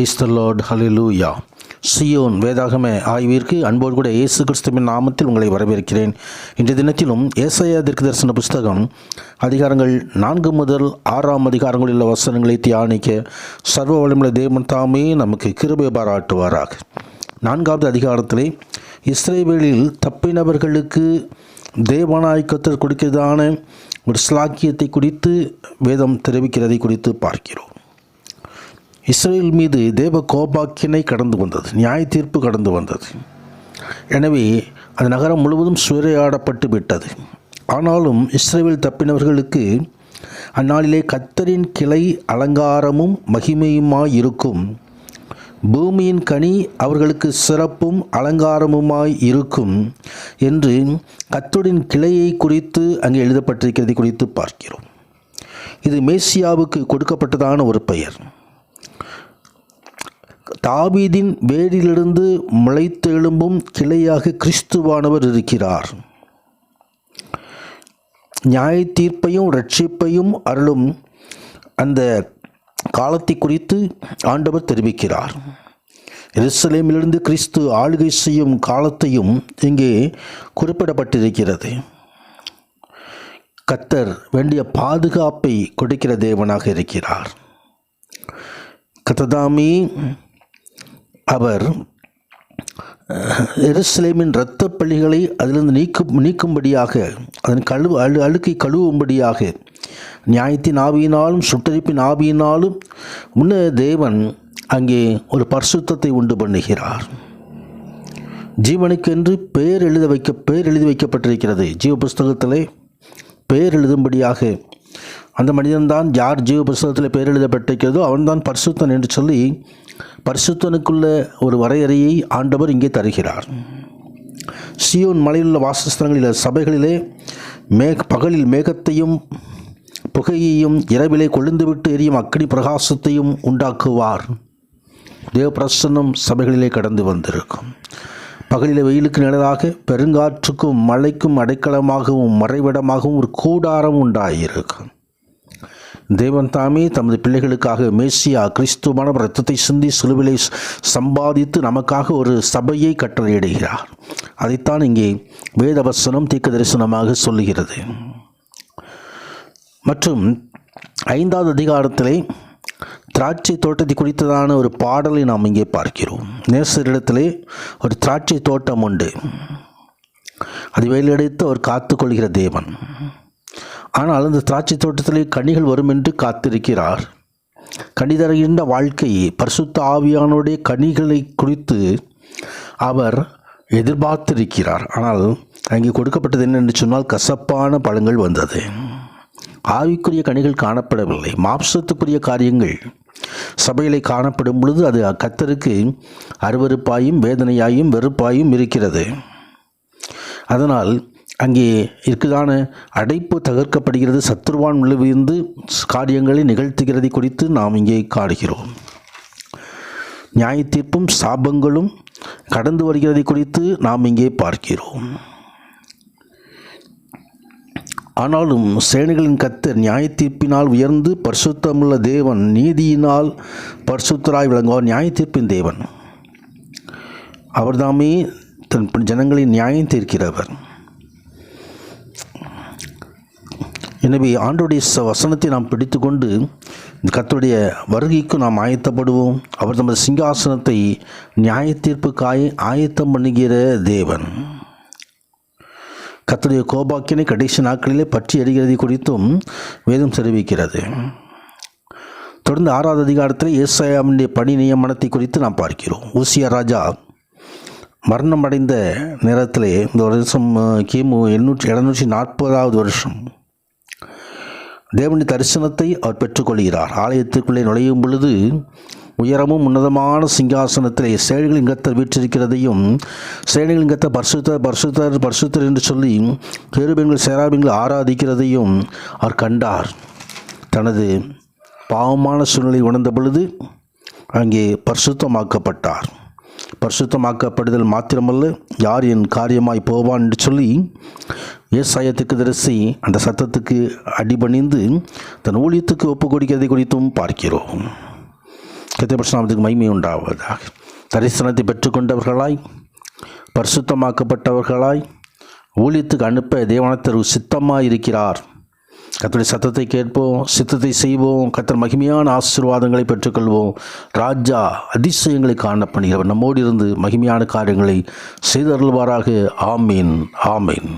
Praise the Lord, hallelujah. Zion வேதாகம ஆய்விற்கு அன்போடு கூட இயேசு கிறிஸ்துவின் நாமத்தில் உங்களை வரவேற்கிறேன். இன்றைய தினத்திலும் ஏசாயா தீர்க்கதரிசன புஸ்தகம் அதிகாரங்கள் 4 முதல் 6 அதிகாரங்களில் உள்ள வசனங்களை தியானிக்க சர்வ வல்லமையுள்ள தேவன் தாமே நமக்கு கிருபை பாராட்டுவாராக. 4வது அதிகாரத்திலே இஸ்ரவேலில் தப்பினவர்களுக்கு தேவனாய் கர்த்தர் கொடுக்கிறதான ஒரு ஸ்லாக்கியத்தை குறித்து வேதம் தெரிவிக்கிறதை குறித்து பார்க்கிறோம். இஸ்ரேல் மீது தேவ கோபாக்கினை கடந்து வந்தது, நியாய தீர்ப்பு கடந்து வந்தது. எனவே அந்த நகரம் முழுவதும் சூறையாடப்பட்டு விட்டது. ஆனாலும் இஸ்ரேல் தப்பினவர்களுக்கு அந்நாளிலே கர்த்தரின் கிளை அலங்காரமும் மகிமையுமாய் இருக்கும், பூமியின் கனி அவர்களுக்கு சிறப்பும் அலங்காரமுமாய் இருக்கும் என்று கர்த்தரின் கிளையை குறித்து அங்கே எழுதப்பட்டிருக்கிறதை குறித்து பார்க்கிறோம். இது மேசியாவுக்கு கொடுக்கப்பட்டதான ஒரு பெயர். தாவீதின் வேரிலிருந்து முளைத்தெழும்பும் கிளையாக கிறிஸ்துவானவர் இருக்கிறார். நியாய தீர்ப்பையும் இரட்சிப்பையும் அருளும் அந்த காலத்தை குறித்து ஆண்டவர் தெரிவிக்கிறார். எருசலேமிலிருந்து கிறிஸ்து ஆளுகை செய்யும் காலத்தையும் இங்கே குறிப்பிடப்பட்டிருக்கிறது. கர்த்தர் வேண்டிய பாதுகாப்பை கொடுக்கிற தேவனாக இருக்கிறார். கர்த்ததாமே அவர் எருசலேமின் இரத்த பள்ளிகளை அதிலிருந்து நீக்கும்படியாக, அதன் அழுக்கை கழுவும்படியாக நியாயத்தின் ஆவியினாலும் சுட்டரிப்பின் ஆவியினாலும் தேவன் அங்கே ஒரு பரிசுத்தத்தை உண்டு பண்ணுகிறார். ஜீவனுக்கென்று பெயர் எழுதி வைக்கப்பட்டிருக்கிறது. ஜீவ புஸ்தகத்திலே பெயர் எழுதும்படியாக அந்த மனிதன்தான் யார் ஜீவ புஸ்தகத்தில் பெயர் எழுதப்பட்டிருக்கிறதோ அவன்தான் பரிசுத்தன் என்று சொல்லி பரிசுத்தனுக்குள்ள ஒரு வரையறையை ஆண்டவர் இங்கே தருகிறார். சியோன் மலையிலுள்ள வாசஸ்தலங்களில் சபைகளிலே பகலில் மேகத்தையும் புகையையும் இரவிலே கொழுந்துவிட்டு எரியும் அக்னி பிரகாசத்தையும் உண்டாக்குவார். தேவ பிரசன்னம் சபைகளிலே கடந்து வந்திருக்கும். பகலில் வெயிலுக்கு நிழலாக பெருங்காற்றுக்கும் மழைக்கும் அடைக்கலமாகவும் மறைவிடமாகவும் ஒரு கூடாரம் உண்டாயிருக்கும். தேவன் தாமே தமது பிள்ளைகளுக்காக மேசியா கிறிஸ்துவான இரத்தத்தை சிந்தி சிலுவிலை சம்பாதித்து நமக்காக ஒரு சபையை கட்டளையிடுகிறார். அதைத்தான் இங்கே வேதவசனம் தீர்க்க தரிசனமாக சொல்லுகிறது. மற்றும் 5வது அதிகாரத்திலே திராட்சை தோட்டத்தை குறித்ததான ஒரு பாடலை நாம் இங்கே பார்க்கிறோம். நேசரிடத்திலே ஒரு திராட்சை தோட்டம் உண்டு. அது வேலையடைத்து அவர் காத்துக்கொள்கிற தேவன். ஆனால் அந்த திராட்சை தோட்டத்திலே கனிகள் வரும் என்று காத்திருக்கிறார். கனி தருகின்ற வாழ்க்கையை, பரிசுத்த ஆவியானுடைய கனிகளை குறித்து அவர் எதிர்பார்த்திருக்கிறார். ஆனால் அங்கே கொடுக்கப்பட்டது என்னென்று சொன்னால் கசப்பான பழங்கள் வந்தது. ஆவிக்குரிய கனிகள் காணப்படவில்லை. மாம்சத்துக்குரிய காரியங்கள் சபையிலே காணப்படும் பொழுது அது கர்த்தருக்கு அருவருப்பாயும் வேதனையாயும் வெறுப்பாயும் இருக்கிறது. அதனால் அங்கே இருக்குதான அடைப்பு தகர்க்கப்படுகிறது. சத்துருவான் விழுந்து காரியங்களை நிகழ்த்துகிறதை குறித்து நாம் இங்கே காணுகிறோம். நியாய தீர்ப்பும் சாபங்களும் கடந்து வருகிறதை குறித்து நாம் இங்கே பார்க்கிறோம். ஆனாலும் சேனைகளின் கர்த்தர் நியாய தீர்ப்பினால் உயர்ந்து பரிசுத்தமுள்ள தேவன், நீதியினால் பரிசுத்தராய் விளங்குவார். நியாய தீர்ப்பின் தேவன் அவர்தாமே தன் ஜனங்களின் நியாயம் தீர்க்கிறவர். எனவே ஆண்டோடைய வசனத்தை நாம் பிடித்து கொண்டு கர்த்தருடைய வருகைக்கு நாம் ஆயத்தப்படுவோம். அவர் தமது சிங்காசனத்தை நியாய தீர்ப்புக்காய் ஆயத்தம் பண்ணுகிற தேவன். கர்த்தருடைய கோபாக்கினை கடைசி நாட்களிலே பற்றி எறிகிறதை குறித்தும் வேதம் தெரிவிக்கிறது. தொடர்ந்து 6வது அதிகாரத்தில் ஏசாயாவினுடைய பணி நியமனத்தை குறித்து நாம் பார்க்கிறோம். ஊசியா ராஜா மரணம் அடைந்த நேரத்திலே, இந்த வருஷம் கிமு 740வது வருஷம், தேவனுடைய தரிசனத்தை அவர் பெற்றுக்கொள்கிறார். ஆலயத்திற்குள்ளே நுழையும் பொழுது உயரமும் உன்னதமான சிங்காசனத்திலே சேனைகளின் கர்த்தர் வீற்றிருக்கிறதையும், சேனைகளின் கர்த்தர் பரிசுத்தர் பரிசுத்தர் பரிசுத்தர் என்று சொல்லி கேருபீன்கள் சேராபீன்கள் ஆராதிக்கிறதையும் அவர் கண்டார். தனது பாவமான சூழ்நிலை உணர்ந்த பொழுது அங்கே பரிசுத்தமாக்கப்பட்டார். பரிசுத்தமாக்கப்படுதல் மாத்திரமல்ல, யார் என் காரியமாய் போவான் என்று சொல்லி ஏசாயா தீர்க்கதரிசி அந்த சத்தத்துக்கு அடிபணிந்து தன் ஊழியத்துக்கு ஒப்பு கொடுக்கிறதை குறித்தும் பார்க்கிறோம். கர்த்தருடைய பரிசுத்த நாமத்துக்கு மகிமை உண்டாவதாக. தரிசனத்தை பெற்றுக்கொண்டவர்களாய், பரிசுத்தமாக்கப்பட்டவர்களாய் ஊழியத்துக்கு அனுப்ப தேவனத்தர் சித்தமாக இருக்கிறார். கர்த்தருடைய சத்தத்தை கேட்போம், சித்தத்தை செய்வோம், கர்த்தர் மகிமையான ஆசீர்வாதங்களை பெற்றுக்கொள்வோம். ராஜா அதிசயங்களை காணப்படுகிறவர் நம்மோடு இருந்து மகிமையான காரியங்களை செய்தருள்வாராக. ஆமீன், ஆமீன்.